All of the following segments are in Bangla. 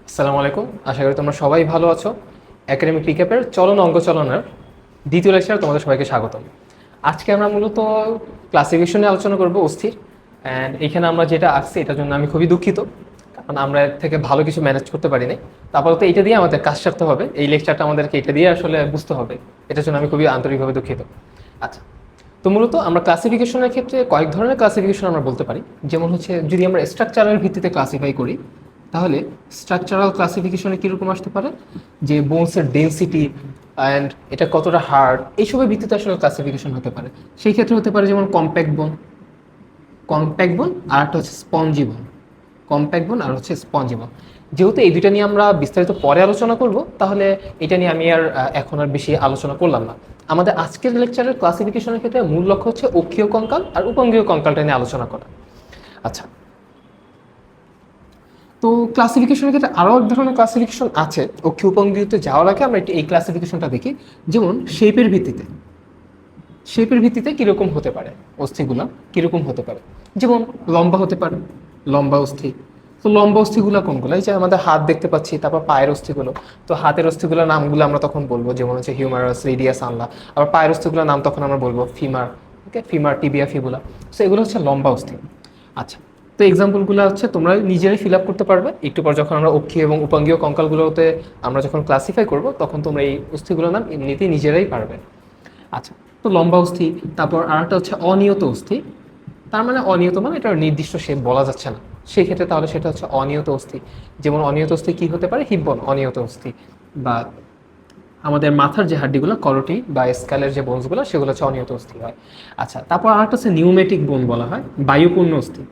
আসসালামু আলাইকুম, আশা করি তোমরা সবাই ভালো আছো। একাডেমিক রিক্যাপের চলন অঙ্ক চলনের দ্বিতীয় লেকচারে তোমাদের সবাইকে স্বাগতম। আজকে আমরা মূলত ক্লাসিফিকেশন নিয়ে আলোচনা করব, অস্থির। অ্যান্ড এখানে আমরা যেটা আসছি এটার জন্য আমি খুবই দুঃখিত, কারণ আমরা এর থেকে ভালো কিছু ম্যানেজ করতে পারিনি। তারপর তো এটা দিয়ে আমাদের কাজ সারতে হবে, এই লেকচারটা আমাদেরকে এটা দিয়ে আসলে বুঝতে হবে। এটার জন্য আমি খুবই আন্তরিকভাবে দুঃখিত। আচ্ছা, তো মূলত আমরা ক্লাসিফিকেশনের ক্ষেত্রে কয়েক ধরনের ক্লাসিফিকেশন আমরা বলতে পারি। যেমন হচ্ছে, যদি আমরা স্ট্রাকচারের ভিত্তিতে ক্লাসিফাই করি, তাহলে স্ট্রাকচারাল ক্লাসিফিকেশনে কীরকম আসতে পারে, যে বোনসের ডেন্সিটি অ্যান্ড এটা কতটা হার্ড, এইসবের ভিত্তিতে আসলে ক্লাসিফিকেশন হতে পারে। সেই ক্ষেত্রে হতে পারে যেমন কম্প্যাক্ট বোন আর একটা হচ্ছে স্পঞ্জি বোন। কম্প্যাক্ট বোন আর হচ্ছে স্পঞ্জি বোন। যেহেতু এই দুইটা নিয়ে আমরা বিস্তারিত পরে আলোচনা করব, তাহলে এটা নিয়ে আমি আর এখন আর বেশি আলোচনা করলাম না। আমাদের আজকের লেকচারের ক্লাসিফিকেশনের ক্ষেত্রে মূল লক্ষ্য হচ্ছে অক্ষীয় কঙ্কাল আর উপাঙ্গীয় কঙ্কালটা নিয়ে আলোচনা করা। আচ্ছা, তো ক্লাসিফিকেশনের ক্ষেত্রে আরও এক ধরনের ক্লাসিফিকেশন আছে। অক্ষীয় উপাঙ্গীয়তে যাওয়ার আগে আমরা একটু এই ক্লাসিফিকেশনটা দেখি। যেমন শেপের ভিত্তিতে কীরকম হতে পারে অস্থিগুলো, কীরকম হতে পারে। যেমন লম্বা হতে পারে, লম্বা অস্থি। তো লম্বা অস্থিগুলো কোনগুলো? এই যে আমাদের হাত দেখতে পাচ্ছি, তারপর পায়ের অস্থিগুলো। তো হাতের অস্থিগুলোর নামগুলো আমরা তখন বলবো, যেমন হচ্ছে হিউমারাস, রেডিয়াস, আনলা। আবার পায়ের অস্থিগুলোর নাম তখন আমরা বলবো ফিমার। ওকে, ফিমার, টিবিয়া, ফিবুলা। সো এগুলো হচ্ছে লম্বা অস্থি। আচ্ছা, তো এক্সাম্পলগুলো হচ্ছে তোমরা নিজেরাই ফিল আপ করতে পারবে। একটু পর যখন আমরা অক্ষীয় এবং উপাঙ্গীয় কঙ্কালগুলোতে আমরা যখন ক্লাসিফাই করব, তখন তোমরা এই অস্থিগুলোর নাম এমনিতেই নিজেরাই পারবে। আচ্ছা, তো লম্বা অস্থি। তারপর আরেকটা হচ্ছে অনিয়ত অস্থি। তার মানে অনিয়ত মানে এটা নির্দিষ্ট শেপ বলা যাচ্ছে না, সেই ক্ষেত্রে তাহলে সেটা হচ্ছে অনিয়ত অস্থি। যেমন অনিয়ত অস্থি কি হতে পারে? হিপ বোন অনিয়ত অস্থি। বা আমাদের মাথার যে হাড্ডিগুলো, করটি বা স্ক্যালের যে বোনসগুলো, সেগুলো হচ্ছে অনিয়ত অস্থি হয়। আচ্ছা, তারপর আরেকটা হচ্ছে নিউমেটিক বোন বলা হয়, বায়ুপূর্ণ অস্থি।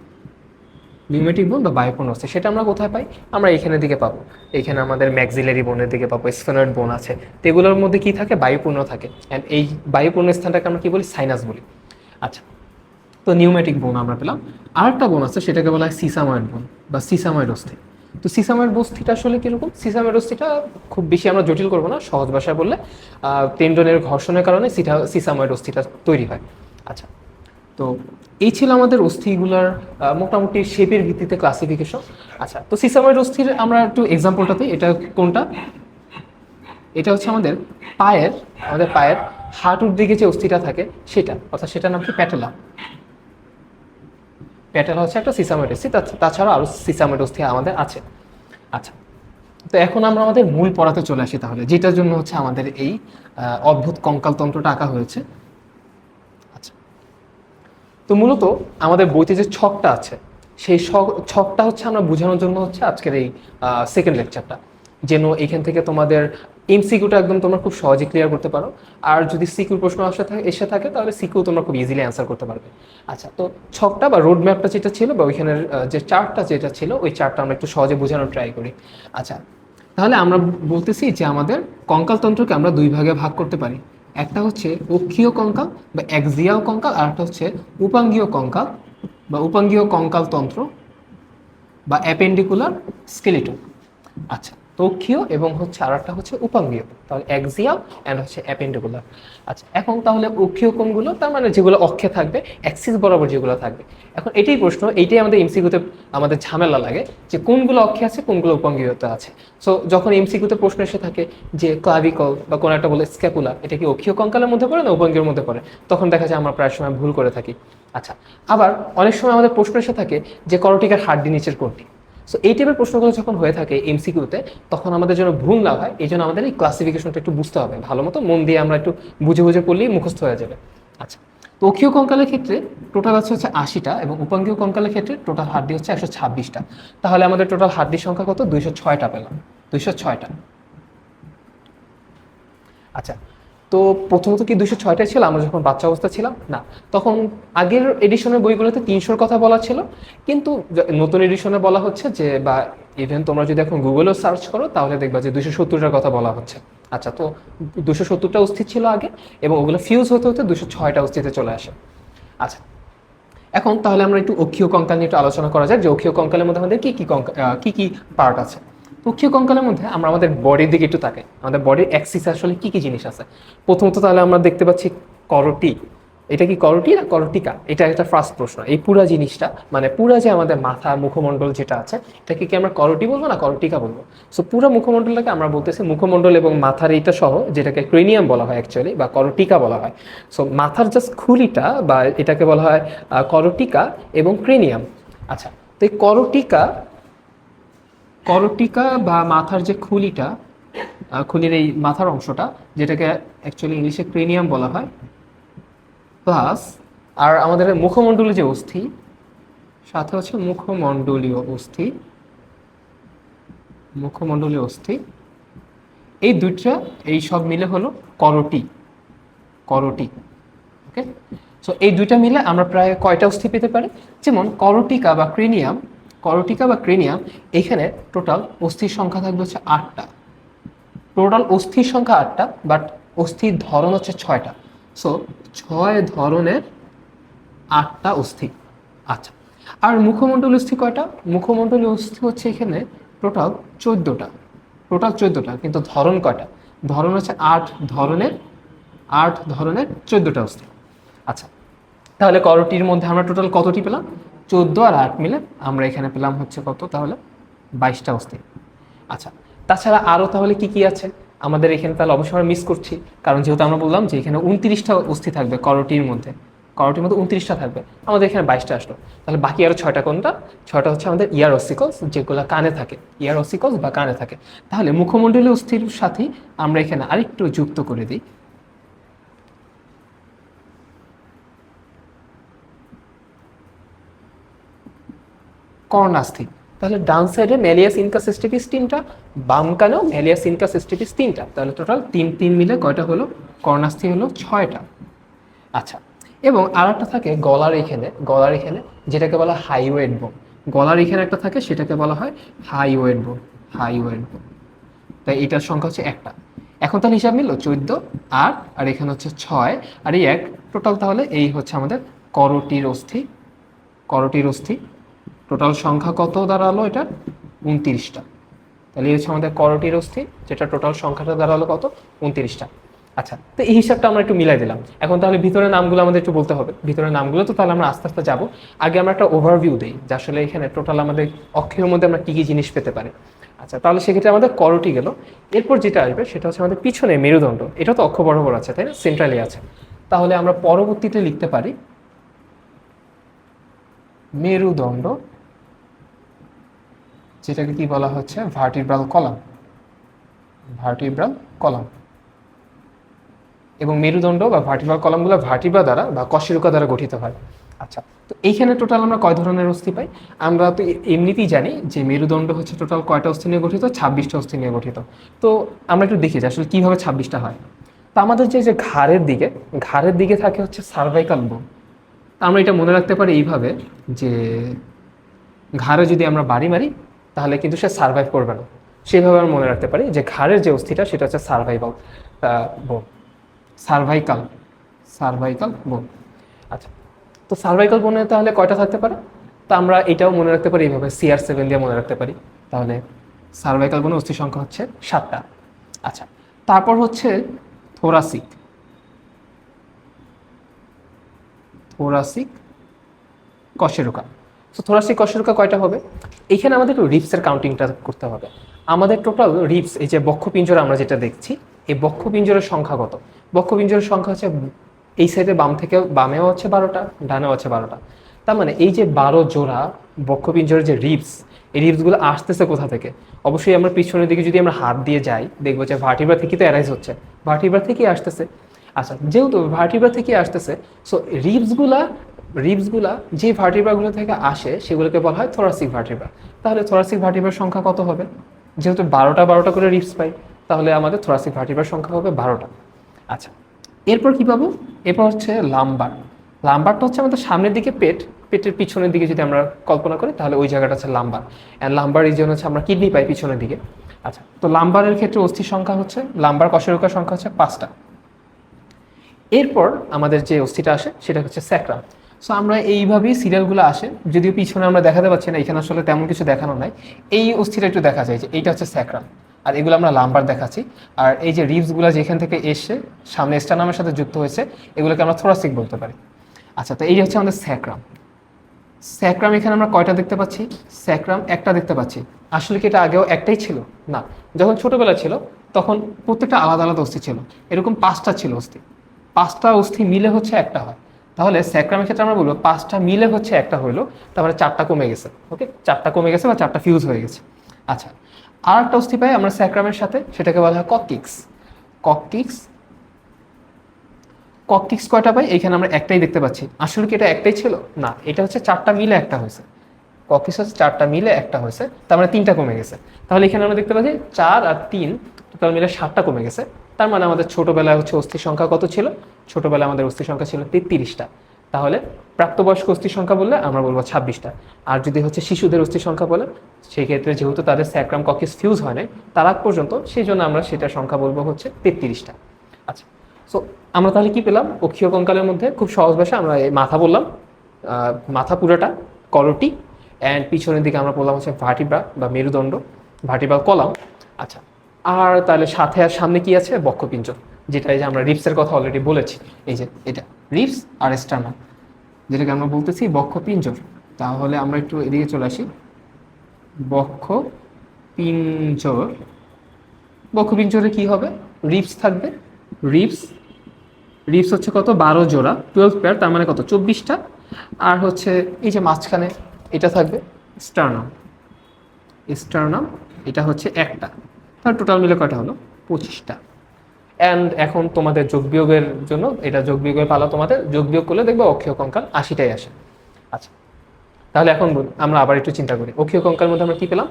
নিউমেটিক বোন বা বায়ুপূর্ণ অস্থি, সেটা আমরা কোথায় পাই? আমরা এখানের দিকে পাবো। এখানে আমাদের ম্যাক্সিলারি বোনের দিকে পাবো, স্ফেনয়েড বোন আছে। তো এগুলোর মধ্যে কি থাকে? বায়ুপূর্ণ থাকে। অ্যান্ড এই বায়ুপূর্ণ স্থানটাকে আমরা কি বলি? সাইনাস বলি। আচ্ছা, তো নিউমেটিক বোন আমরা পেলাম। আরেকটা বোন আছে, সেটাকে বলা হয় সিসাময়েড বোন বা সিসাময়েড অস্থি। তো সিসাময়েড অস্থিটা আসলে কীরকম? সিসাময়েড অস্থিটা খুব বেশি আমরা জটিল করবো না, সহজ ভাষায় বললে টেন্ডনের ঘর্ষণের কারণে সিসাময়েড অস্থিটা তৈরি হয়। আচ্ছা, তো এই ছিল আমাদের অস্থিগুলার মোটামুটি শেপের ভিত্তিতে ক্লাসিফিকেশন। আচ্ছা, তো সিসাময়েড অস্থির আমরা একটু এক্সাম্পলটাতে, এটা কোনটা? এটা হচ্ছে আমাদের পায়ের হাঁটুর দিকে যে অস্থিটা থাকে সেটা, অর্থাৎ সেটার নাম কি? প্যাটেলা। প্যাটেলা হচ্ছে একটা সিসাময়েড অস্থি। তাছাড়া আরও সিসাময়েড অস্থি আমাদের আছে। আচ্ছা, তো এখন আমরা আমাদের মূল পড়াতে চলে আসি, তাহলে যেটার জন্য হচ্ছে আমাদের এই অদ্ভুত কঙ্কালতন্ত্রটা আঁকা হয়েছে। আচ্ছা, তো মূলত আমাদের বইতে যে ছকটা আছে, সেই ছকটা হচ্ছে আমরা বোঝানোর জন্য হচ্ছে আজকের এই সেকেন্ড লেকচারটা, যেন এখান থেকে তোমাদের এমসিকিউটা একদম তোমরা খুব সহজে ক্লিয়ার করতে পারো। আর যদি সিকিউর প্রশ্ন এসে থাকে, তাহলে সিকিউ তোমরা খুব ইজিলি অ্যান্সার করতে পারবে। আচ্ছা, তো ছকটা বা রোড ম্যাপটা যেটা ছিল, বা ওইখানের যে চার্টটা যেটা ছিল, ওই চার্টটা আমরা একটু সহজে বোঝানোর ট্রাই করি। আচ্ছা, তাহলে আমরা বলতেছি যে আমাদের কঙ্কালতন্ত্রকে আমরা দুই ভাগে ভাগ করতে পারি। একটা হচ্ছে অক্ষীয় কঙ্কাল বা অ্যাক্সিয়াল কঙ্কাল, আর একটা হচ্ছে উপাঙ্গীয় কঙ্কাল বা উপাঙ্গীয় কঙ্কালতন্ত্র বা অ্যাপেন্ডিকুলার স্কেলিটন। আচ্ছা, তো অক্ষীয় এবং হচ্ছে আর একটা হচ্ছে উপাঙ্গীয়, তাহলে অ্যাক্সিয়াল অ্যান্ড হচ্ছে অ্যাপেন্ডিকুলার। আচ্ছা, এখন তাহলে অক্ষীয় কোনগুলো? তার মানে যেগুলো অক্ষে থাকবে, অ্যাক্সিস বরাবর যেগুলো থাকবে। এখন এটাই প্রশ্ন, এইটাই আমাদের এমসিকিউতে আমাদের ঝামেলা লাগে, যে কোনগুলো অক্ষে আছে, কোনগুলো উপাঙ্গীয়তে আছে। সো যখন এমসিকিউতে প্রশ্ন এসে থাকে যে ক্লাভিকল বা কোনো একটা বলে স্ক্যাপুলা, এটা কি অক্ষীয় কঙ্কালের মধ্যে পড়ে না উপাঙ্গীয়র মধ্যে পড়ে, তখন দেখা যায় আমরা প্রায় সময় ভুল করে থাকি। আচ্ছা, আবার অনেক সময় আমাদের প্রশ্ন এসে থাকে যে করটিকার হাড্ডি নিচের কোনটি। সো এই টাইপের প্রশ্নগুলো যখন হয়ে থাকে এমসিকিউতে, তখন আমাদের জন্য ভুল না হয়, এই জন্য আমাদের এই ক্লাসিফিকেশনটা একটু বুঝতে হবে ভালো মতো, মন দিয়ে আমরা একটু বুঝে বুঝে পড়লেই মুখস্থ হয়ে যাবে। আচ্ছা, তো অক্ষীয় কঙ্কালের ক্ষেত্রে টোটাল হচ্ছে 80টা, এবং উপাঙ্গীয় কঙ্কালের ক্ষেত্রে টোটাল হাড্ডি হচ্ছে 126টা। তাহলে আমাদের টোটাল হাড্ডির সংখ্যা কত? 206টা পেলাম, 206টা। আচ্ছা, তো প্রথমত কি 206টাই ছিল আমরা যখন বাচ্চা অবস্থা ছিলাম? না, তখন আগের এডিশনের বইগুলোতে 300-র কথা বলা ছিল, কিন্তু নতুন এডিশনে বলা হচ্ছে যে, বা ইভেন তোমরা যদি এখন গুগলেও সার্চ করো, তাহলে দেখবা যে 270টার কথা বলা হচ্ছে। আচ্ছা, তো 270টা অস্থি ছিল আগে, এবং ওগুলো ফিউজ হতে হতে 206টা অস্থিতে চলে আসে। আচ্ছা, এখন তাহলে আমরা একটু অক্ষীয় কঙ্কাল নিয়ে একটু আলোচনা করা যাক, যে অক্ষীয় কঙ্কালের মধ্যে আমাদের কি কি পার্ট আছে। অক্ষীয় কঙ্কালের মধ্যে আমরা আমাদের বডির দিকে একটু তাকাই, আমাদের বডির অ্যাক্সিস আসলে কি কি জিনিস আছে। প্রথমত তাহলে আমরা দেখতে পাচ্ছি করটি, এটা কি করোটি না করোটিকা? এটা একটা ফার্স্ট প্রশ্ন। এই পুরা জিনিসটা মানে পুরা যে আমাদের মাথা মুখমণ্ডল যেটা আছে এটাকে কি আমরা করোটি বলবো না করোটিকা বলবো? সো পুরো মুখমণ্ডলটাকে আমরা বলতেছি মুখমণ্ডল এবং মাথার এইটা সহ, যেটাকে ক্রেনিয়াম বলা হয় অ্যাকচুয়ালি, বা করোটিকা বলা হয়। সো মাথার জাস্ট খুলিটা বা এটাকে বলা হয় করোটিকা এবং ক্রেনিয়াম। আচ্ছা, তো এই করোটিকা করোটিকা বা মাথার যে খুলিটা, খুলির এই মাথার অংশটা, যেটাকে অ্যাকচুয়ালি ইংলিশে ক্রেনিয়াম বলা হয়, প্লাস আর আমাদের মুখমণ্ডলীয় যে অস্থি, সাথে হচ্ছে মুখমণ্ডলীয় অস্থি, এই দুইটা এই সব মিলে হলো করোটি। করোটি, ওকে। সো এই দুইটা মিলে আমরা প্রায় কয়টা অস্থি পেতে পারি? যেমন করোটিকা বা ক্রেনিয়াম, এখানে টোটাল অস্থির সংখ্যা থাকবে হচ্ছে 8টা। টোটাল অস্থির সংখ্যা 8টা, বাট অস্থির ধরন হচ্ছে 6টা। সো 6 ধরনের 8টা অস্থি। আচ্ছা, আর মুখমণ্ডলীয় অস্থি কয়টা? মুখমণ্ডলীয় অস্থি হচ্ছে এখানে টোটাল 14টা। কিন্তু ধরন কয়টা? ধরন হচ্ছে 8 ধরনের 14টা অস্থি। আচ্ছা, তাহলে করোটির মধ্যে আমরা টোটাল কতটি পেলাম? 14 আর 8 মিলে আমরা এখানে পেলাম হচ্ছে কত তাহলে? 22টা অস্থি। আচ্ছা, তাছাড়া আরও তাহলে কি কি আছে আমাদের এখানে? তাহলে অবশ্যই আমরা মিস করছি, কারণ যেহেতু আমরা বললাম যে এখানে 29টা অস্থি থাকবে করোটির মধ্যে 29টা থাকবে, আমাদের এখানে 22টা আসলো। তাহলে বাকি আরও 6টা কোনটা? 6টা হচ্ছে আমাদের ইয়ার অসিকলস, যেগুলো কানে থাকে, ইয়ার অসিকলস বা কানে থাকে। তাহলে মুখমণ্ডলীয় অস্থির সাথে আমরা এখানে আরেকটু যুক্ত করে দিই কর্ণাস্থি। তাহলে ডান সাইডে ম্যালিয়াস ইনকাস স্টেপিস 3টা, বাম কানেও ম্যালিয়াস ইনকাস স্টেপিস 3টা। তাহলে টোটাল 3 মিলে কয়টা হলো? কর্ণাস্থি হলো 6টা। আচ্ছা, এবং আর একটা থাকে গলার এখানে যেটাকে বলা হয় হাইওয়েড বোন। গলার এখানে একটা থাকে, সেটাকে বলা হয় হাইওয়েড বোন। তাই এটার সংখ্যা হচ্ছে একটা। এখন তাহলে হিসাব মিললো 14 আর এখানে হচ্ছে 6 আর এই 1, টোটাল তাহলে এই হচ্ছে আমাদের করোটির অস্থি। টোটাল সংখ্যা কত দাঁড়ালো এটা? 29টা। তাহলে এই হচ্ছে আমাদের করোটির অস্থি, যেটা টোটাল সংখ্যাটা দাঁড়ালো কত? 29টা। আচ্ছা, তো এই হিসাবটা আমরা একটু মিলাই দিলাম। এখন তাহলে ভিতরের নামগুলো আমাদের একটু বলতে হবে। ভিতরের নামগুলো তো তাহলে আমরা আস্তে আস্তে যাবো। আগে আমরা একটা ওভারভিউ দিই যে আসলে এখানে টোটাল আমাদের অক্ষের মধ্যে আমরা কী কী জিনিস পেতে পারি। আচ্ছা, তাহলে সেক্ষেত্রে আমাদের করোটি গেল। এরপর যেটা আসবে সেটা হচ্ছে আমাদের পিছনে মেরুদণ্ড। এটা তো অক্ষ বরাবর আছে, তাই না? সেন্ট্রালি আছে। তাহলে আমরা পরবর্তীতে লিখতে পারি মেরুদণ্ড, যেটাকে কি বলা হচ্ছে? Vertebral column. এবং মেরুদণ্ড বা ভার্টিব্রাল কলামগুলো ভার্টিব্রা দ্বারা বা কশেরুকা দ্বারা গঠিত হয়। আচ্ছা, তো এইখানে টোটাল আমরা কয় ধরনের অস্থি পাই? আমরা তো এমনিতেই জানি যে মেরুদণ্ড হচ্ছে টোটাল কয়টা অস্থি নিয়ে গঠিত? 26টা অস্থি নিয়ে গঠিত। তো আমরা একটু দেখি যে আসলে কীভাবে 26টা হয়। তো আমাদের যে ঘাড়ের দিকে থাকে হচ্ছে সার্ভাইকাল বোন। আমরা এটা মনে রাখতে পারি এইভাবে যে ঘাড়ে যদি আমরা বাড়ি মারি তাহলে কিন্তু সে সার্ভাইভ করবে না। সেইভাবে আমরা মনে রাখতে পারি যে ঘাড়ের যে অস্থিটা সেটা হচ্ছে বোন, সার্ভাইকাল বোন। আচ্ছা, তো সার্ভাইকাল বোনে তাহলে কয়টা থাকতে পারে? তো আমরা এটাও মনে রাখতে পারি এইভাবে, CR7 দিয়ে মনে রাখতে পারি। তাহলে সার্ভাইকাল বোনের অস্থি সংখ্যা হচ্ছে 7টা। আচ্ছা, তারপর হচ্ছে থোরাসিক কশেরুকা। তো থোরাসিক কশেরুকা কয়টা হবে? এখানে আমাদের একটু রিপসের কাউন্টিংটা করতে হবে। আমাদের টোটাল রিপস, এই যে বক্ষপিঞ্জরা আমরা যেটা দেখছি, এই বক্ষপিঞ্জরের সংখ্যা কত? বক্ষপিঞ্জরের সংখ্যা হচ্ছে এই সাইডে বামেও হচ্ছে 12টা, ডানেও হচ্ছে 12টা। তার মানে এই যে 12 জোড়া বক্ষপিঞ্জরের যে রিপস, এই রিপসগুলো আসতেছে কোথা থেকে? অবশ্যই আমরা পিছনের দিকে যদি আমরা হাত দিয়ে যাই দেখবো যে ভার্টিব্রা থেকেই তো অ্যারাইজ হচ্ছে, ভার্টিব্রা থেকেই আসতেছে। আচ্ছা, যেহেতু ভার্টিব্রা থেকে আসতেছে, সো রিপসগুলা যে ভার্টিব্রাগুলো থেকে আসে সেগুলোকে বলা হয় থোরাসিক ভার্টিব্রা। তাহলে থোরাসিক ভার্টিব্রার সংখ্যা কত হবে? যেহেতু 12টা করে রিপস পাই, তাহলে আমাদের থোরাসিক ভার্টিব্রার সংখ্যা হবে 12টা। আচ্ছা, এরপর কি পাবো? এরপর হচ্ছে লাম্বারটা হচ্ছে আমাদের সামনের দিকে পেটের পিছনের দিকে যদি আমরা কল্পনা করি তাহলে ওই জায়গাটা হচ্ছে লাম্বার। অ্যান্ড লাম্বার রিজিয়ন হচ্ছে আমরা কিডনি পাই পিছনের দিকে। আচ্ছা, তো লাম্বারের ক্ষেত্রে অস্থির সংখ্যা হচ্ছে, লাম্বার কশেরুকার সংখ্যা হচ্ছে 5টা। এরপর আমাদের যে অস্থিটা আসে সেটা হচ্ছে স্যাক্রাম। সো আমরা এইভাবেই সিরিয়ালগুলো আসে, যদিও পিছনে আমরা দেখাতে পাচ্ছি না, এখানে আসলে তেমন কিছু দেখানো নাই। এই অস্থিটা একটু দেখা যায় যে এইটা হচ্ছে স্যাক্রাম। আর এগুলো আমরা লাম্বার দেখাচ্ছি। আর এই যে রিবসগুলো যেখান থেকে এসে সামনে স্টার্নামের সাথে যুক্ত হয়েছে এগুলোকে আমরা থোরাসিক বলতে পারি। আচ্ছা, তো এই হচ্ছে আমাদের স্যাক্রাম। স্যাক্রাম এখানে আমরা কয়টা দেখতে পাচ্ছি? স্যাক্রাম একটা দেখতে পাচ্ছি। আসলে কি এটা আগেও একটাই ছিল? না, যখন ছোটবেলা ছিল তখন প্রত্যেকটা আলাদা আলাদা অস্থি ছিল, এরকম 5টা ছিল অস্থি। 5টা অস্থি মিলে হচ্ছে একটা হয়। তাহলে স্যাক্রামের ক্ষেত্রে আমরা বলবো 5টা মিলে হচ্ছে একটা হইলো, তারপরে 4টা কমে গেছে। ওকে, 4টা কমে গেছে বা 4টা ফিউজ হয়ে গেছে। আচ্ছা, আর একটা অস্থি পাই আমরা স্যাক্রামের সাথে, সেটাকে বলা হয় কককিক্স। কককিক্স ককটিক্স কয়টা পাই? এখানে আমরা একটাই দেখতে পাচ্ছি। আসলে কি এটা একটাই ছিল? না, এটা হচ্ছে 4টা মিলে একটা হয়েছে। ককটিক্স হচ্ছে 4টা মিলে একটা হয়েছে, তার মানে 3টা কমে গেছে। তাহলে এখানে আমরা দেখতে পাচ্ছি 4 আর 3 টোটাল মিলে 7টা কমে গেছে। তার মানে আমাদের ছোটবেলায় হচ্ছে অস্থির সংখ্যা কত ছিল? ছোটবেলায় আমাদের অস্থির সংখ্যা ছিল 33টা। তাহলে প্রাপ্তবয়স্ক অস্থির সংখ্যা বললে আমরা বলবো 26টা। আর যদি হচ্ছে শিশুদের অস্থির সংখ্যা বলে, সেই ক্ষেত্রে যেহেতু তাদের স্যাক্রাম ককটিক্স ফিউজ হয় নাই তার আগ পর্যন্ত, সেই জন্য আমরা সেটার সংখ্যা বলবো হচ্ছে 33টা। আচ্ছা, সো আমরা তাহলে কি পেলাম? অক্ষীয় কঙ্কালের মধ্যে খুব সহজ ভাষা আমরা এই মাথা বললাম, মাথা পুরাটা, করটি, অ্যান্ড পিছনের দিকে আমরা বললাম হচ্ছে ভার্টিব্রা বা মেরুদণ্ড, ভার্টিব্রাল কলাম। আচ্ছা, আর তাহলে সাথে আর সামনে কি আছে? বক্ষপিঞ্জর, যেটা এই যে আমরা রিপসের কথা অলরেডি বলেছি। এই যে এটা রিপস আর স্টার্নাম, যেটাকে আমরা বলতেছি বক্ষপিঞ্জর। তাহলে আমরা একটু এদিকে চলে আসি। বক্ষপিঞ্জর, বক্ষপিঞ্জরে কি হবে? রিপস থাকবে। রিপস রিপস হচ্ছে কত? 12 জোড়া, 12 পেয়ার, তার মানে কত? 24টা। আর হচ্ছে এই যে মাঝখানে এটা থাকবে স্টার্নাম। স্টার্নাম এটা হচ্ছে একটা, তার টোটাল মিলে কয়টা হলো? 25টা। অ্যান্ড এখন তোমাদের যোগ বিয়োগের জন্য, এটা যোগ বিয়োগের পালা, তোমাদের যোগ বিয়োগ করলে দেখবে অক্ষীয় কঙ্কাল 80টাই আসে। আচ্ছা, তাহলে এখন আমরা আবার একটু চিন্তা করি। অক্ষীয় কঙ্কালের মধ্যে আমরা কি পেলাম?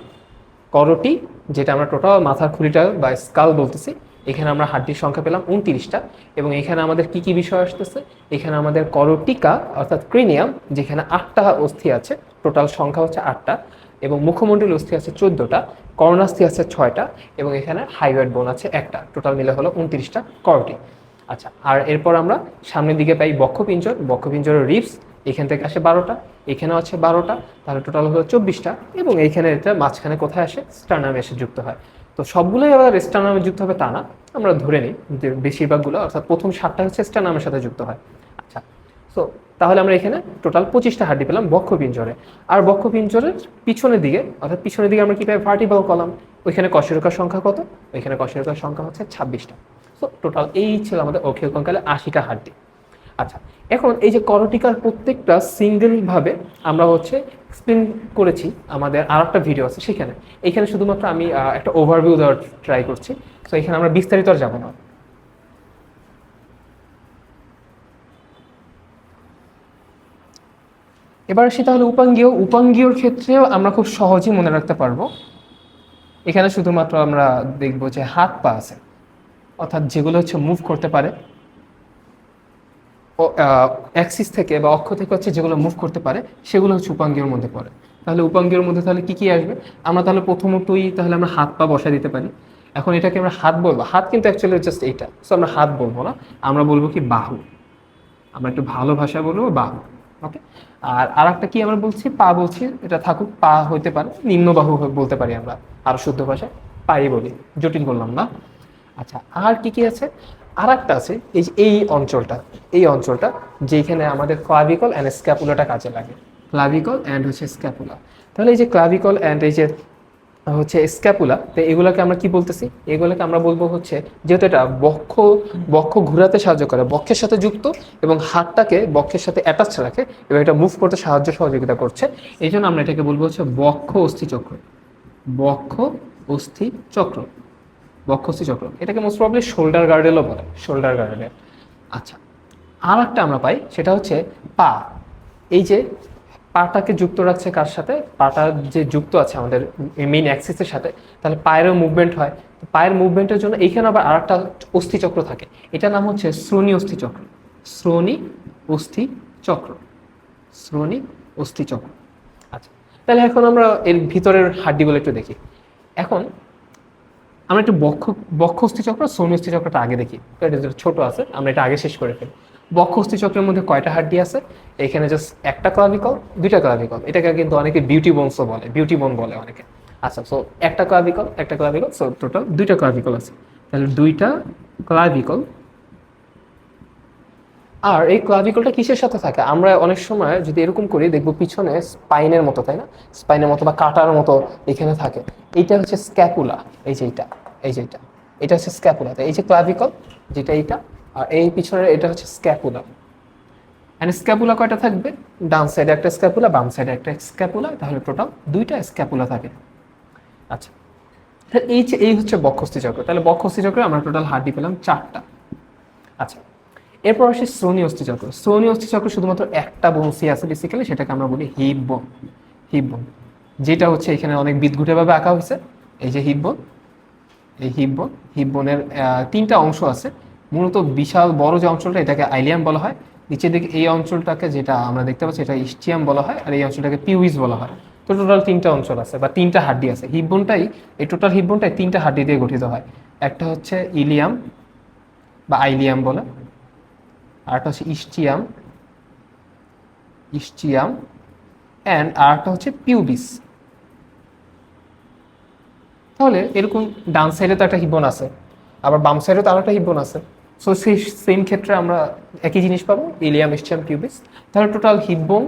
করটি, যেটা আমরা টোটাল মাথার খুলিটা বা স্কাল বলতেছি, এখানে আমরা হাড্ডির সংখ্যা পেলাম 29টা। এবং এখানে আমাদের কি কি বিষয় আসতেছে? এখানে আমাদের করটিকা অর্থাৎ ক্রিনিয়াম, যেখানে 8টা অস্থি আছে, টোটাল সংখ্যা হচ্ছে 8টা। এবং মুখমণ্ডল অস্থি আছে 14টা, কর্ণাস্থি আছে 6টা, এবং এখানে হাইওয়েড বোন আছে একটা, টোটাল মিলে হলো 29টা করটি। আচ্ছা, আর এরপর আমরা সামনের দিকে পাই বক্ষপিঞ্জর। বক্ষপিঞ্জরের রিবস এখান থেকে আসে 12টা, এখানেও আছে 12টা, তাহলে টোটাল হলো 24টা। এবং এইখানে এটা মাঝখানে কোথায় আসে? স্টার্নামে এসে যুক্ত হয়। তো সবগুলোই আবার স্টার্নামে যুক্ত হবে তা না, আমরা ধরে নিই যে বেশিরভাগগুলো, অর্থাৎ প্রথম 7টা হচ্ছে স্টার্নামের সাথে যুক্ত হয়। আচ্ছা, সো তাহলে আমরা এখানে টোটাল 25টা হাড্ডি পেলাম বক্ষপিঞ্জরে। আর বক্ষপিঞ্জরের পিছনের দিকে, অর্থাৎ পিছনের দিকে আমরা কি পাই? Vertebral column. ওইখানে কশেরুকার সংখ্যা কত? ওইখানে কশেরুকার সংখ্যা হচ্ছে 26টা। সো টোটাল এই ছিল আমাদের অক্ষীয় কঙ্কালে 80টা হাড্ডি। আচ্ছা, এখন এই যে করটিকার প্রত্যেকটা সিঙ্গেল ভাবে আমরা হচ্ছে এক্সপ্লেন করেছি, আমাদের আর একটা ভিডিও আছে সেখানে। এখানে শুধুমাত্র আমি একটা ওভারভিউ দেওয়ার ট্রাই করছি। সো এখানে আমরা বিস্তারিত আর যাবো না। এবার আসি তাহলে উপাঙ্গীয়। উপাঙ্গীয়র ক্ষেত্রেও আমরা খুব সহজেই মনে রাখতে পারবো। এখানে শুধুমাত্র আমরা দেখবো যে হাত পা আছে, অর্থাৎ যেগুলো হচ্ছে মুভ করতে পারে অ্যাক্সিস থেকে বা অক্ষ থেকে, হচ্ছে যেগুলো মুভ করতে পারে সেগুলো হচ্ছে উপাঙ্গীয়র মধ্যে পড়ে। তাহলে উপাঙ্গীয়র মধ্যে তাহলে কি কি আসবে? আমরা তাহলে প্রথমতই তাহলে আমরা হাত পা বসা দিতে পারি। এখন এটাকে আমরা হাত বলবো, হাত কিন্তু অ্যাকচুয়ালি জাস্ট এইটা, সো আমরা হাত বলবো না, আমরা বলবো কি বাহু। আমরা একটু ভালো ভাষা বলবো বাহু। ওকে, আর আরেকটা কি আমরা বলছি? পা বলছি, এটা থাকুক, পা হইতে পারে, নিম্ন বাহু বলতে পারি আমরা, আরো শুদ্ধ ভাষায় পাই বলি, জটিল বললাম না। আচ্ছা, আর কি কি আছে? আর একটা আছে এই যে এই অঞ্চলটা, এই অঞ্চলটা যেখানে আমাদের ক্লাভিকল অ্যান্ড স্ক্যাপুলাটা কাজে লাগে। ক্লাভিকল অ্যান্ড হচ্ছে স্ক্যাপুলা। তাহলে এই যে ক্লাভিকল অ্যান্ড এই যে হচ্ছে স্ক্যাপুলা, তো এগুলোকে আমরা কি বলতেছি? এগুলোকে আমরা বলবো হচ্ছে, যেহেতু এটা বক্ষ বক্ষ ঘোরাতে সাহায্য করে, বক্ষের সাথে যুক্ত, এবং হাতটাকে বক্ষের সাথে অ্যাটাচ রাখে, এবং এটা মুভ করতে সহযোগিতা করছে, এই জন্য আমরা এটাকে বলবো হচ্ছে বক্ষ অস্থি চক্র। বক্ষ অস্থি চক্র, বক্ষস্থি চক্র। এটাকে মোস্ট প্রবলি শোল্ডার গার্ডেলও বলে, শোল্ডার গার্ডেল। আচ্ছা, আর একটা আমরা পাই, সেটা হচ্ছে পা। এই যে পাটাকে যুক্ত রাখছে কার সাথে? পাটা যে যুক্ত আছে আমাদের মেইন অ্যাক্সিসের সাথে, তাহলে পায়েরও মুভমেন্ট হয়। পায়ের মুভমেন্টের জন্য এইখানে আবার আর একটা অস্থিচক্র থাকে, এটার নাম হচ্ছে শ্রোণী অস্থিচক্র। শ্রোণী অস্থি চক্র, শ্রোণী অস্থি চক্র। আচ্ছা, তাহলে এখন আমরা এর ভিতরের হাড্ডিগুলো একটু দেখি। এখন আমরা একটু বক্ষস্থি চক্র, শ্রোণী চক্রটা আগে দেখি। এটা ছোট আছে, আমরা এটা আগে শেষ করে ফেলি। বক্ষস্থি চক্রের মধ্যে কয়টা হাড্ডি আছে? এখানে জাস্ট একটা ক্লাভিকল, দুইটা ক্লাভিকল। এটাকে কিন্তু অনেকে বিউটি বোনসও বলে, বিউটি বোন বলে অনেকে। আচ্ছা, সো একটা ক্লাভিকল, সো টোটাল দুইটা ক্লাভিকল আছে, তাহলে দুইটা ক্লাভিকল। আর এই ক্লাভিকলটা কিসের সাথে থাকে? আমরা অনেক সময় যদি এরকম করি দেখবো পিছনে স্পাইনের মতো, তাই না? স্পাইনের মতো বা কাটার মতো এখানে থাকে। এইটা হচ্ছে স্ক্যাপুলা, এই যে এইটা, এই যে এটা হচ্ছে স্ক্যাপুলা। এই যে ক্লাভিকল যেটা এইটা, আর এই পিছনের এটা হচ্ছে স্ক্যাপুলা। এন্ড স্ক্যাপুলা কয়টা থাকবে? ডান সাইডে একটা স্ক্যাপুলা, বাম সাইডে একটা স্ক্যাপুলা, তাহলে টোটাল দুইটা স্ক্যাপুলা থাকে। আচ্ছা, এই হচ্ছে বক্ষস্থি চক্র। তাহলে বক্ষস্থি চক্রে আমরা টোটাল হাড্ডি পেলাম 4টা। আচ্ছা, এরপর আসে শ্রোণী অস্থি চক্র। শ্রোণী অস্থি চক্র শুধুমাত্র একটা বংশী আছে বেসিক্যালি, সেটাকে আমরা বলি হিপ বোন। হিপ বোন যেটা হচ্ছে এখানে অনেক বিদঘুটেভাবে আঁকা হয়েছে। এই যে হিপ বোন, এই হিপ বোনের 3টা অংশ আছে। মূলত বিশাল বড় যে অঞ্চলটা, এটাকে আইলিয়াম বলা হয়। নিচের দিকে এই অঞ্চলটাকে যেটা আমরা দেখতে পাচ্ছি, এটা ইস্টিয়াম বলা হয়, আর এই অঞ্চলটাকে পিউইস বলা হয়। তো টোটাল 3টা অঞ্চল আছে বা 3টা হাড্ডি আছে। হিপ বোনটাই, এই টোটাল হিপ বোনটাই 3টা হাড্ডি দিয়ে গঠিত হয়। একটা হচ্ছে ইলিয়াম বা আইলিয়াম বলে, আরেকটা হচ্ছে ইস্টিয়াম, অ্যান্ড আরেকটা হচ্ছে পিউবিস। তাহলে এরকম ডান সাইডে তো একটা হিপবোন আছে, আবার বাম সাইডে তো আরেকটা হিপবোন আছে। সো সেই সেম ক্ষেত্রে আমরা একই জিনিস পাবো, ইলিয়াম, ইস্টিয়াম, পিউবিস। তাহলে টোটাল হিপবোন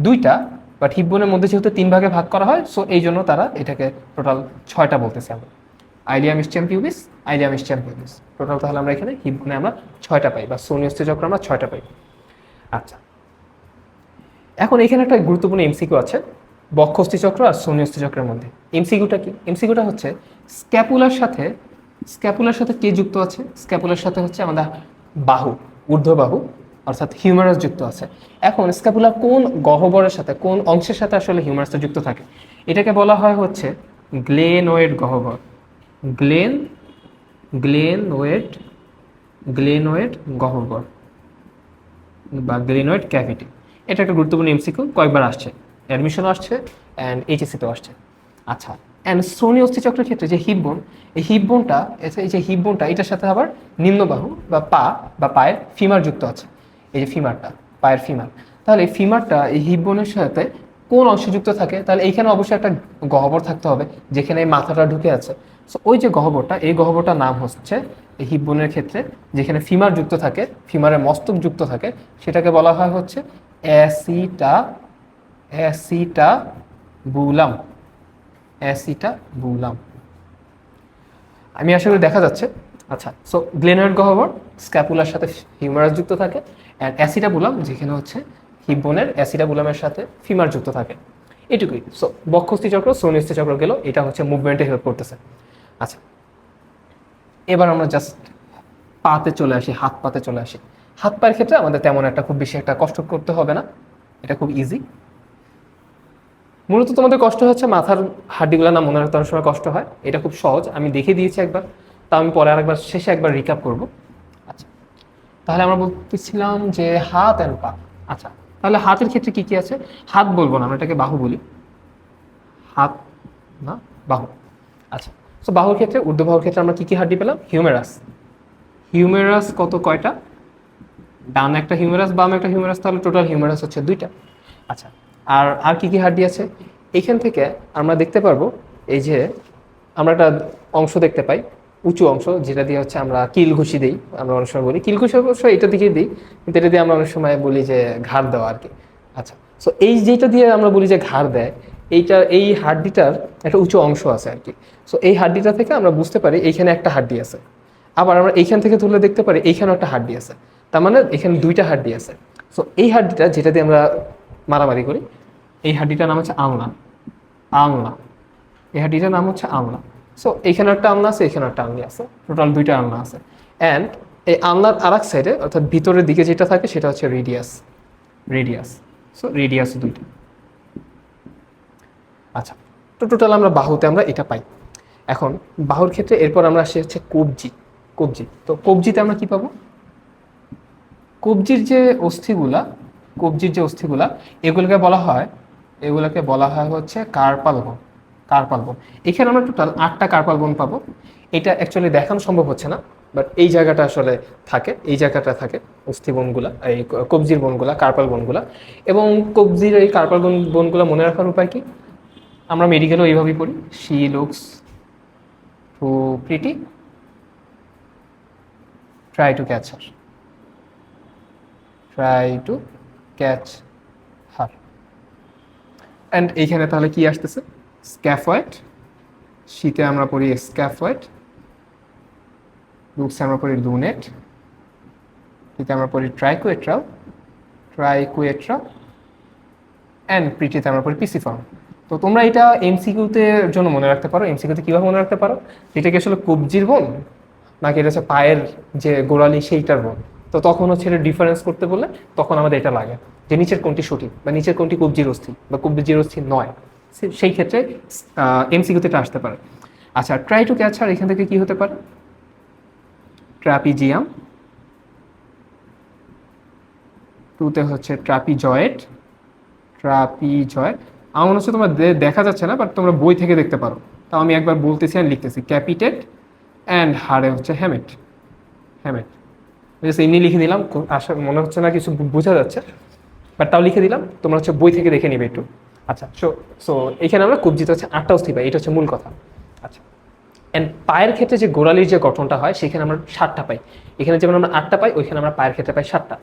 2টা, বাট হিপবোনের মধ্যে যেহেতু 3 ভাগে ভাগ করা হয়, সো এই জন্য তারা এটাকে টোটাল 6টা বলতেছি আমরা। Ilium, ischium, pubis, ilium, ischium, pubis, total তাহলে আমরা এখানে হিপবোনে আমরা 6টা পাই, বা শ্রোণী অস্থি চক্র আমরা 6টা পাই। আচ্ছা, এখন এখানে একটা গুরুত্বপূর্ণ এমসিকিউ আছে বক্ষস্থি চক্র আর শ্রোণী অস্থি চক্রের মধ্যে। এমসিকিউটা কি? এমসিকিউটা হচ্ছে স্ক্যাপুলার সাথে কে যুক্ত আছে? স্ক্যাপুলার সাথে হচ্ছে আমাদের বাহু, ঊর্ধ্ববাহু, অর্থাৎ হিউমারাস যুক্ত আছে। এখন স্ক্যাপুলার কোন গহ্বরের সাথে, কোন অংশের সাথে আসলে হিউমারাসটা যুক্ত থাকে? এটাকে বলা হয় হচ্ছে গ্লেনয়েড গহ্বর। গ্লেন গ্লেনওয়েড গ্লেনওয়েড গহ্বর বা গ্লেনয়েড ক্যাভিটি। এটা একটা গুরুত্বপূর্ণ এমসিকিউ, কয়েকবার আসছে, অ্যাডমিশনও আসছে অ্যান্ড এইচএসসিতেও আসছে। আচ্ছা, অ্যান্ড শ্রোণী অস্থি চক্রের ক্ষেত্রে যে হিপবোন, এই হিপবোনটা এটার সাথে আবার নিম্নবাহু বা পায়ের ফিমার যুক্ত আছে। এই যে ফিমারটা, পায়ের ফিমার। তাহলে এই ফিমারটা এই হিপবোনের সাথে কোন অংশে যুক্ত থাকে? তাহলে এইখানে অবশ্যই একটা গহ্বর থাকতে হবে যেখানে এই মাথাটা ঢুকে আছে। সো ওই যে গহ্বরটা, এই গহ্বরটার নাম হচ্ছে এই হিপবোনের ক্ষেত্রে যেখানে ফিমার যুক্ত থাকে, ফিমারের মস্তক যুক্ত থাকে, সেটাকে বলা হয় হচ্ছে অ্যাসিটাবুলাম। অ্যাসিটাবুলাম, আমি আশা করি দেখা যাচ্ছে। আচ্ছা, সো গ্লেনয়েড গহ্বর স্ক্যাপুলার সাথে হিউমারাস যুক্ত থাকে, অ্যান্ড অ্যাসিটাবুলাম যেখানে হচ্ছে হিপবোনের অ্যাসিটাবুলামের সাথে ফিমার যুক্ত থাকে। এটুকুই। সো বক্ষস্থি চক্র, শ্রোণী অস্থি চক্র গেল, এটা হচ্ছে মুভমেন্টে হেল্প করতেছে। আচ্ছা, এবার আমরা জাস্ট পাতে চলে আসি, হাত পাতে চলে আসি। হাত পায়ের ক্ষেত্রে আমাদের তেমন একটা খুব বেশি একটা কষ্ট করতে হবে না, এটা খুব ইজি। মূলত তোমাদের কষ্ট হচ্ছে মাথার হাড্ডিগুলো না মনে রাখতে অনেক সময় কষ্ট হয়। এটা খুব সহজ, আমি দেখিয়ে দিয়েছি একবার, তা আমি পরে আরেকবার শেষে একবার রিক্যাপ করব। আচ্ছা, তাহলে আমরা বলতেছিলাম যে হাত অ্যান্ড পা। আচ্ছা, তাহলে হাতের ক্ষেত্রে কি কি আছে? হাত বলবো না, আমরা এটাকে বাহু বলি। হাত না, বাহু। আচ্ছা, সো বাহুর ক্ষেত্রে, ঊর্ধ্ববাহুর ক্ষেত্রে আমরা কি কি হাড্ডি পেলাম? হিউমেরাস কয়টা? ডান একটা হিউমেরাস, বাম একটা হিউমেরাস, তাহলে টোটাল হিউমেরাস হচ্ছে 2টা। আচ্ছা, আর কি কি হাড্ডি আছে? এখান থেকে আমরা দেখতে পারবো, এই যে আমরা একটা অংশ দেখতে পাই, উঁচু অংশ, যেটা দিয়ে হচ্ছে আমরা কিল ঘুষি দিই। আমরা অনেক সময় বলি কিল ঘুষি, অবশ্য এটা দিকে দিই, কিন্তু এটা দিয়ে আমরা অনেক সময় বলি যে ঘাড় দেওয়া আর কি। আচ্ছা, সো এই যেটা দিয়ে আমরা বলি যে ঘাড় দেয়, এই হাড্ডিটার একটা উঁচু অংশ আছে আর কি। সো এই হাড্ডিটা থেকে আমরা বুঝতে পারি এইখানে একটা হাড্ডি আছে। আবার আমরা এইখান থেকে তুলে দেখতে পারি এইখানেও একটা হাড্ডি আছে, তার মানে এখানে 2টা হাড্ডি আছে। সো এই হাড্ডিটা যেটা দিয়ে আমরা মারামারি করি, এই হাড্ডিটার নাম হচ্ছে আলনা। এই হাড্ডিটার নাম হচ্ছে আলনা। সো এইখানে একটা আলনা আছে, এখানে একটা আলনা আছে, টোটাল 2টা আলনা আছে। অ্যান্ড এই আলনার আরেক সাইডে, অর্থাৎ ভিতরের দিকে যেটা থাকে সেটা হচ্ছে রেডিয়াস। সো রেডিয়াস 2টা। আচ্ছা, তো টোটাল আমরা বাহুতে আমরা এটা পাই। এখন বাহুর ক্ষেত্রে এরপর আমরা আসি হচ্ছে কবজি। তো কবজিতে আমরা কি পাবো? কবজির যে অস্থিগুলা এগুলোকে বলা হয় হচ্ছে কার্পাল বোন। এখানে আমরা টোটাল 8টা কার্পাল বোন পাবো। এটা অ্যাকচুয়ালি দেখানো সম্ভব হচ্ছে না, বাট এই জায়গাটা আসলে থাকে, অস্থি বোনগুলা, এই কবজির বোনগুলা, কার্পাল বোনগুলা। এবং কবজির এই কার্পাল বোনগুলা মনে রাখার উপায় কি? আমরা মেডিকেলও এইভাবেই পড়ি, she looks to pretty, try to catch her, try to catch her. And এইখানে তাহলে কি আসতেছে, স্ক্যাফয়েড, শীতে আমরা পড়ি স্ক্যাফয়েড, লুকসে আমরা পড়ি লুনেট, শীতে আমরা পড়ি ট্রাইকুয়েট্রাল, ট্রাইকুয়েট্রাল, অ্যান্ড প্রিটিতে আমরা পড়ি পিসিফর্ম। তো তোমরা এটা এমসিকিউতে জন্য মনে রাখতে পারো। এমসিকিউতে কীভাবে মনে রাখতে পারো, এটা কি আসলে কবজির বোন নাকি এটা হচ্ছে পায়ের যে গোড়ালি সেইটার বোন। তো তখন হচ্ছে এটা ডিফারেন্স করতে বললে তখন আমাদের এটা লাগে যে নিচের কোনটি সঠিক বা নিচের কোনটি কবজির অস্থি বা কবজির অস্থি নয়, সেই ক্ষেত্রে এমসিকিউতে এটা আসতে পারে। আচ্ছা, ট্রাই টু ক্যাচ হার এখান থেকে কি হতে পারে, ট্র্যাপিজিয়াম, টুতে হচ্ছে ট্রাপিজয়েড, ট্রাপিজয়েড। আমার মনে হচ্ছে তোমরা দেখা যাচ্ছে না, বাট তোমরা বই থেকে দেখতে পারো। তাও আমি একবার বলতেছি আর লিখতেছি, ক্যাপিটেট অ্যান্ড হারে হচ্ছে হ্যামেট, হ্যামেট। এমনি লিখে দিলাম, আসলে মনে হচ্ছে না কিছু বোঝা যাচ্ছে, বাট তাও লিখে দিলাম, তোমরা হচ্ছে বই থেকে দেখে নিবে একটু। আচ্ছা, সো এখানে আমরা কবজিতে হচ্ছে 8টা অস্থি পাই, এটা হচ্ছে মূল কথা। আচ্ছা, অ্যান্ড পায়ের ক্ষেত্রে যে গোড়ালির যে গঠনটা হয় সেখানে আমরা 7টা পাই। এখানে যেমন আমরা 8টা পাই, ওইখানে আমরা পায়ের ক্ষেত্রে পাই 7টা।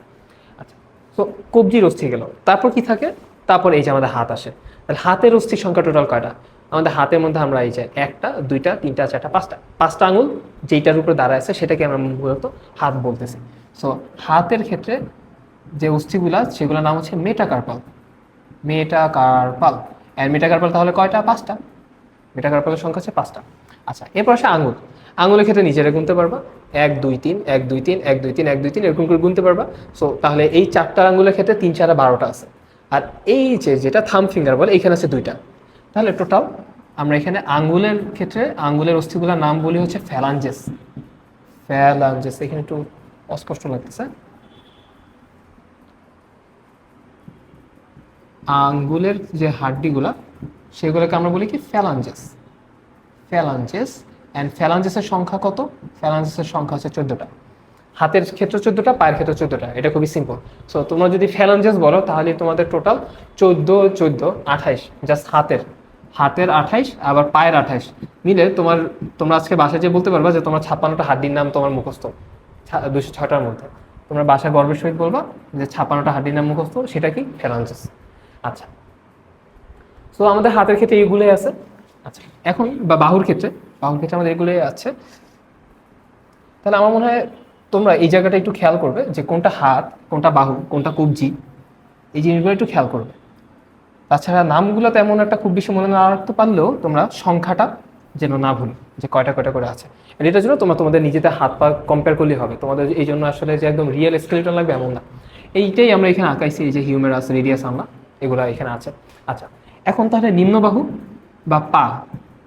আচ্ছা, তো কবজির অস্থি গেল, তারপর কি থাকে, তারপর এই যে আমাদের হাত আসে। তাহলে হাতের অস্থির সংখ্যা টোটাল কয়টা, আমাদের হাতের মধ্যে আমরা এই যে 1টা 2টা 3টা 4টা 5টা আঙুল যেইটার উপরে দাঁড়ায় আছে সেটাকে আমরা মূলত হাত বলতেছি। সো হাতের ক্ষেত্রে যে অস্থিগুলা সেগুলোর নাম হচ্ছে মেটাকার্পাল, মেটাকার্পাল। অ্যান্ড মেটাকার্পাল তাহলে কয়টা, 5টা। মেটাকার্পালের সংখ্যা হচ্ছে 5টা। আচ্ছা, এরপর আসে আঙুল। আঙুলের ক্ষেত্রে নিজেরা গুনতে পারবা, 1 2 3 1 2 3 1 2 3 1 2 3 এরকম করে গুনতে পারবা। সো তাহলে এই 4টা আঙুলের ক্ষেত্রে 3 4 12টা আছে। আর এই যে যেটা থাম ফিঙ্গার বলে এখানে আছে 2টা। তাহলে টোটাল আমরা এখানে আঙ্গুলের ক্ষেত্রে আঙ্গুলের অস্থিগুলোর নাম বলি হচ্ছে ফ্যালাঞ্জেস, ফ্যালাঞ্জেস। এখানে একটু অস্পষ্ট লাগতেছে। আঙ্গুলের যে হাড্ডিগুলা সেগুলোকে আমরা বলি কি ফ্যালাঞ্জেস, ফ্যালাঞ্জেস। অ্যান্ড ফ্যালাঞ্জেসের সংখ্যা কত, ফ্যালাঞ্জেসের সংখ্যা হচ্ছে 14টা। হাতের ক্ষেত্রে 14টা, পায়ের ক্ষেত্রে 14টা, এটা খুবই সিম্পল। সো তোমরা যদি ফ্যালাঞ্জেস বলো তাহলে তোমাদের টোটাল 14 14 28, জাস্ট হাতের, হাতের 28 আবার পায়ের 28 মিলে তোমরা আজকে বাসায় যে বলতে পারবা যে তোমার 56টা হাড্ডির নাম তোমার মুখস্থ 206টার মধ্যে। তোমরা বাসায় গর্বের সহিত বলবা যে 56টা হাড্ডির নাম মুখস্থ, সেটা কি ফ্যালাঞ্জেস। আচ্ছা, সো আমাদের হাতের ক্ষেত্রে এইগুলোই আছে। আচ্ছা, এখন বা বাহুর ক্ষেত্রে আমাদের এগুলোই আছে। তাহলে আমার মনে হয় তোমরা এই জায়গাটা একটু খেয়াল করবে যে কোনটা হাত, কোনটা বাহু, কোনটা কবজি, এই জিনিসগুলো একটু খেয়াল করবে। তাছাড়া নামগুলো তেমন একটা খুব বেশি মনে না রাখতে পারলেও তোমরা সংখ্যাটা যেন না ভুলো যে কয়টা কয়টা করে আছে। এটার জন্য তোমাদের নিজেদের হাত পা কম্পেয়ার করলেই হবে। তোমাদের এই জন্য আসলে যে একদম রিয়েল স্কেলেটন লাগবে এমন না। এইটাই আমরা এখানে আঁকাইছি, এই যে হিউমেরাস, রেডিয়াস, আমরা এগুলো এখানে আছে। আচ্ছা, এখন তাহলে নিম্নবাহু বা পা,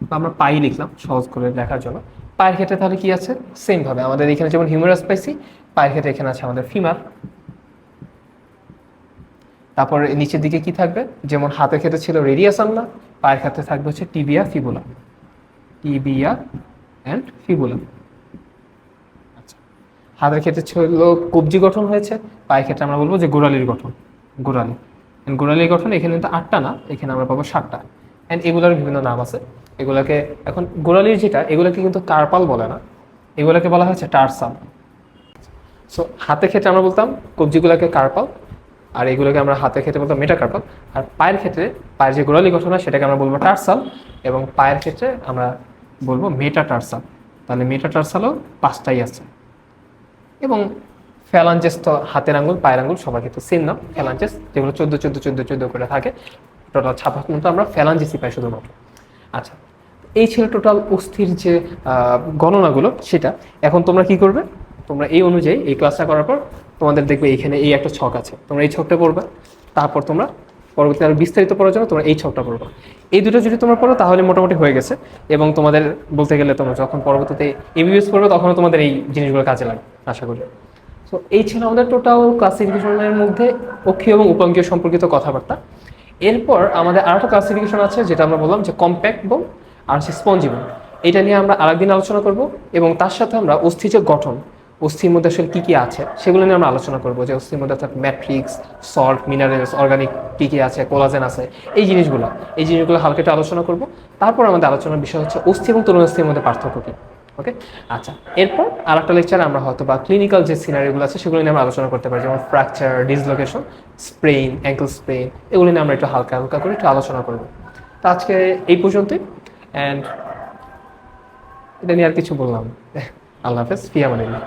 বা আমরা পাই লিখলাম সহজ করে দেখার জন্য। পায়ের ক্ষেত্রে তাহলে কি আছে, সেম ভাবে আমাদের এখানে যেমন হিউমেরাস পাইছি, পায়ের ক্ষেত্রে এখানে আছে আমাদের ফিমার। তারপর নিচের দিকে কি থাকবে, যেমন হাতের ক্ষেত্রে ছিল রেডিয়াস আনলা, পায়ের ক্ষেত্রে থাকবে হচ্ছে tibia fibula, tibia and fibula. আচ্ছা, হাতের ক্ষেত্রে ছিল কবজি গঠন হয়েছে, পায়ের ক্ষেত্রে আমরা বলবো যে গোড়ালির গঠন, গোড়ালি। গোড়ালির গঠন এখানে কিন্তু 8টা না, এখানে আমরা পাবো 7টা। অ্যান্ড এগুলোর বিভিন্ন নাম আছে। এগুলোকে এখন গোড়ালির যেটা, এগুলোকে কিন্তু কার্পাল বলে না, এগুলোকে বলা হচ্ছে টার্সাল। সো হাতের ক্ষেত্রে আমরা বলতাম কবজিগুলোকে কার্পাল, আর এগুলোকে আমরা হাতের ক্ষেত্রে বলতাম মেটাকার্পাল। আর পায়ের ক্ষেত্রে পায়ের যে গোড়ালি গঠন হয় সেটাকে আমরা বলবো টার্সাল, এবং পায়ের ক্ষেত্রে আমরা বলবো মেটাটার্সাল। তাহলে মেটাটার্সালও 5টাই আছে। এবং ফ্যালাঞ্জেস তো হাতের আঙ্গুল, পায়ের আঙ্গুল সবার ক্ষেত্রে সেম নাম ফ্যালাঞ্জেস, যেগুলো 14 14 14 14 করে থাকে। টোটাল 56 আমরা ফ্যালাঞ্জেসই পাই শুধুমাত্র। আচ্ছা, এই ছিল টোটাল অস্থির যে গণনাগুলো সেটা। এখন তোমরা কি করবে, তোমরা এই অনুযায়ী এই ক্লাসটা করার পর তোমাদের দেখবে এখানে এই একটা ছক আছে, তোমরা এই ছকটা পড়বে। তারপর তোমরা পরবর্তীতে আরও বিস্তারিত পড়ার জন্য তোমরা এই ছকটা পড়বে। এই দুটো যদি তোমরা পড়ো তাহলে মোটামুটি হয়ে গেছে। এবং তোমাদের বলতে গেলে তোমরা যখন পরবর্তীতে এমবিবিএস পড়বে তখনও তোমাদের এই জিনিসগুলো কাজে লাগবে আশা করি। সো এই ছিল আমাদের টোটাল ক্লাসিফিকেশনের মধ্যে অক্ষীয় এবং উপাঙ্গীয় সম্পর্কিত কথাবার্তা। এরপর আমাদের আরেকটা ক্লাসিফিকেশন আছে যেটা আমরা বললাম যে কম্প্যাক্ট বোন আর হচ্ছে স্পঞ্জি বোন। এটা নিয়ে আমরা আরেকদিন আলোচনা করব। এবং তার সাথে আমরা অস্থির যে গঠন, অস্থির মধ্যে আসলে কী কী আছে সেগুলো নিয়ে আমরা আলোচনা করবো, যে অস্থির মধ্যে অর্থাৎ ম্যাট্রিক্স, সল্ট, মিনারেলস, অর্গানিক কী কী আছে, কোলাজেন আছে, এই জিনিসগুলো হালকা একটু আলোচনা করবো। তারপর আমাদের আলোচনার বিষয় হচ্ছে অস্থি এবং তরুণ অস্থির মধ্যে পার্থক্য কী। ওকে, আচ্ছা, এরপর আর একটা লেকচারে আমরা হয়তো বা ক্লিনিক্যাল যে সিনারিগুলো আছে সেগুলো নিয়ে আমরা আলোচনা করতে পারি, যেমন fracture, dislocation, sprain, ankle sprain, এগুলো নিয়ে আমরা একটু হালকা হালকা করে একটু আলোচনা করবো। তো আজকে এই পর্যন্তই, অ্যান্ড এটা নিয়ে আর কিছু বললাম। আল্লাহ হাফেজ, ফি আমানিল্লাহ।